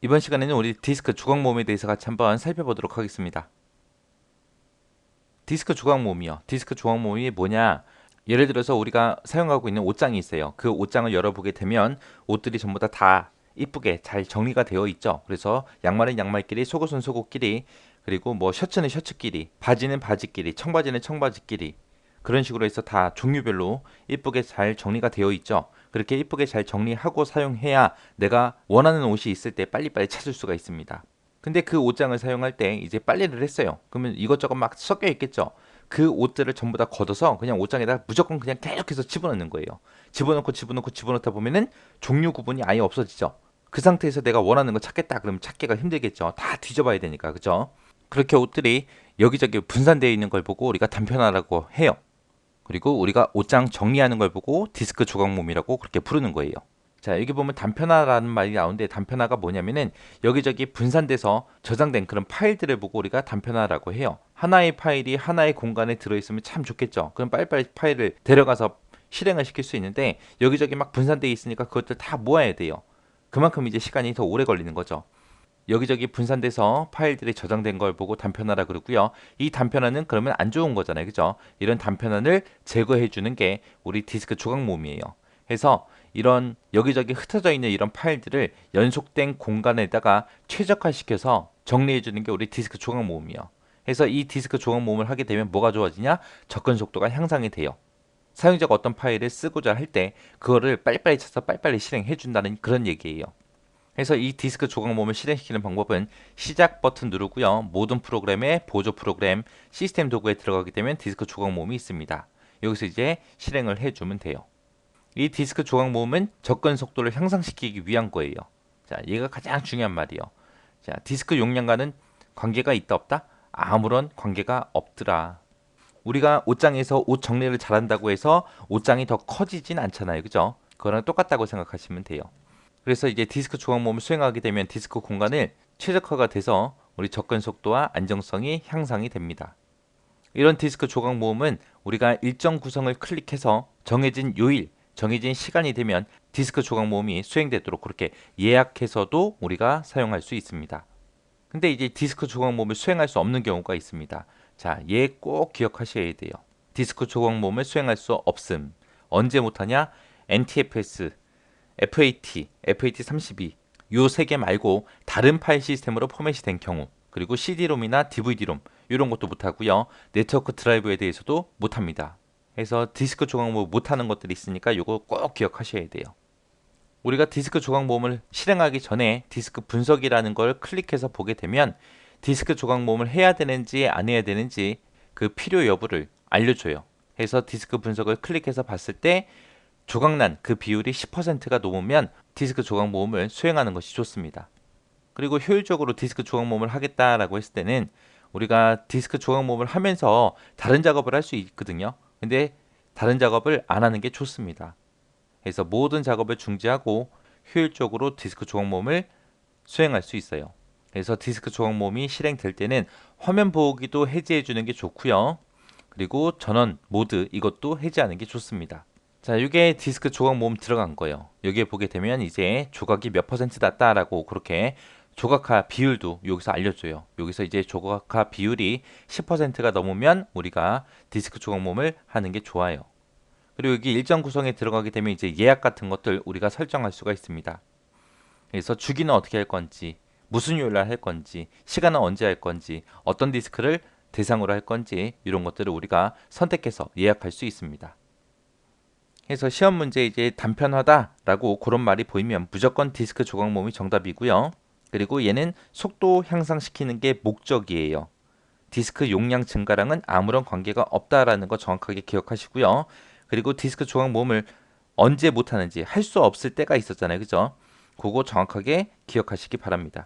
이번 시간에는 우리 디스크 조각 모음에 대해서 같이 한번 살펴보도록 하겠습니다. 디스크 조각 모음이요. 디스크 조각 모음이 뭐냐? 예를 들어서 우리가 사용하고 있는 옷장이 있어요. 그 옷장을 열어보게 되면 옷들이 전부 다 이쁘게 잘 정리가 되어 있죠. 그래서 양말은 양말끼리, 속옷은 속옷끼리, 그리고 뭐 셔츠는 셔츠끼리, 바지는 바지끼리, 청바지는 청바지끼리, 그런 식으로 해서 다 종류별로 이쁘게 잘 정리가 되어 있죠. 그렇게 이쁘게 잘 정리하고 사용해야 내가 원하는 옷이 있을 때 빨리빨리 찾을 수가 있습니다. 근데 그 옷장을 사용할 때 이제 빨래를 했어요. 그러면 이것저것 막 섞여 있겠죠. 그 옷들을 전부 다 걷어서 그냥 옷장에다 무조건 그냥 계속해서 집어넣는 거예요. 집어넣고 집어넣고 집어넣다 보면은 종류 구분이 아예 없어지죠. 그 상태에서 내가 원하는 거 찾겠다 그러면 찾기가 힘들겠죠. 다 뒤져봐야 되니까. 그죠? 그렇게 옷들이 여기저기 분산되어 있는 걸 보고 우리가 단편화라고 해요. 그리고 우리가 옷장 정리하는 걸 보고 디스크 조각몸이라고 그렇게 부르는 거예요. 자, 여기 보면 단편화라는 말이 나오는데 단편화가 뭐냐면은 여기저기 분산돼서 저장된 그런 파일들을 보고 우리가 단편화라고 해요. 하나의 파일이 하나의 공간에 들어있으면 참 좋겠죠. 그럼 빨리빨리 파일을 데려가서 실행을 시킬 수 있는데 여기저기 막 분산되어 있으니까 그것들 다 모아야 돼요. 그만큼 이제 시간이 더 오래 걸리는 거죠. 여기저기 분산돼서 파일들이 저장된 걸 보고 단편화라 그러고요. 이 단편화는 그러면 안 좋은 거잖아요. 그죠? 이런 단편화를 제거해 주는 게 우리 디스크 조각 모음이에요. 해서 이런 여기저기 흩어져 있는 이런 파일들을 연속된 공간에다가 최적화시켜서 정리해 주는 게 우리 디스크 조각 모음이에요. 해서 이 디스크 조각 모음을 하게 되면 뭐가 좋아지냐? 접근 속도가 향상이 돼요. 사용자가 어떤 파일을 쓰고자 할 때 그거를 빨리빨리 찾아서 빨리빨리 실행해 준다는 그런 얘기예요. 그래서 이 디스크 조각 모음을 실행시키는 방법은 시작 버튼 누르고요. 모든 프로그램의 보조 프로그램 시스템 도구에 들어가게 되면 디스크 조각 모음이 있습니다. 여기서 이제 실행을 해주면 돼요. 이 디스크 조각 모음은 접근 속도를 향상시키기 위한 거예요. 자, 얘가 가장 중요한 말이요. 자, 디스크 용량과는 관계가 있다 없다? 아무런 관계가 없더라. 우리가 옷장에서 옷 정리를 잘한다고 해서 옷장이 더 커지진 않잖아요. 그죠? 그거랑 똑같다고 생각하시면 돼요. 그래서 이제 디스크 조각 모음을 수행하게 되면 디스크 공간을 최적화가 돼서 우리 접근 속도와 안정성이 향상이 됩니다. 이런 디스크 조각 모음은 우리가 일정 구성을 클릭해서 정해진 요일, 정해진 시간이 되면 디스크 조각 모음이 수행되도록 그렇게 예약해서도 우리가 사용할 수 있습니다. 근데 이제 디스크 조각 모음을 수행할 수 없는 경우가 있습니다. 자, 얘 꼭 기억하셔야 돼요. 디스크 조각 모음을 수행할 수 없음. 언제 못하냐? NTFS, FAT, FAT32 요 세 개 말고 다른 파일 시스템으로 포맷이 된 경우, 그리고 CD롬이나 DVD롬 이런 것도 못하고요. 네트워크 드라이브에 대해서도 못합니다. 그래서 디스크 조각 모음 못하는 것들이 있으니까 요거 꼭 기억하셔야 돼요. 우리가 디스크 조각 모음을 실행하기 전에 디스크 분석이라는 걸 클릭해서 보게 되면 디스크 조각 모음을 해야 되는지 안 해야 되는지 그 필요 여부를 알려줘요. 그래서 디스크 분석을 클릭해서 봤을 때 조각난 그 비율이 10%가 넘으면 디스크 조각 모음을 수행하는 것이 좋습니다. 그리고 효율적으로 디스크 조각 모음을 하겠다라고 했을 때는 우리가 디스크 조각 모음을 하면서 다른 작업을 할 수 있거든요. 근데 다른 작업을 안 하는 게 좋습니다. 그래서 모든 작업을 중지하고 효율적으로 디스크 조각 모음을 수행할 수 있어요. 그래서 디스크 조각 모음이 실행될 때는 화면 보기도 해제해 주는 게 좋고요. 그리고 전원 모드 이것도 해제하는 게 좋습니다. 자, 이게 디스크 조각 모음 들어간 거예요. 여기에 보게 되면 이제 조각이 몇 퍼센트 났다라고 그렇게 조각화 비율도 여기서 알려줘요. 여기서 이제 조각화 비율이 10%가 넘으면 우리가 디스크 조각 모음을 하는 게 좋아요. 그리고 여기 일정 구성에 들어가게 되면 이제 예약 같은 것들 우리가 설정할 수가 있습니다. 그래서 주기는 어떻게 할 건지, 무슨 요일 날 할 건지, 시간은 언제 할 건지, 어떤 디스크를 대상으로 할 건지 이런 것들을 우리가 선택해서 예약할 수 있습니다. 그래서 시험 문제 이제 단편화다라고 그런 말이 보이면 무조건 디스크 조각 모음이 정답이고요. 그리고 얘는 속도 향상시키는 게 목적이에요. 디스크 용량 증가랑은 아무런 관계가 없다라는 거 정확하게 기억하시고요. 그리고 디스크 조각 모음을 언제 못하는지 할 수 없을 때가 있었잖아요. 그죠? 그거 정확하게 기억하시기 바랍니다.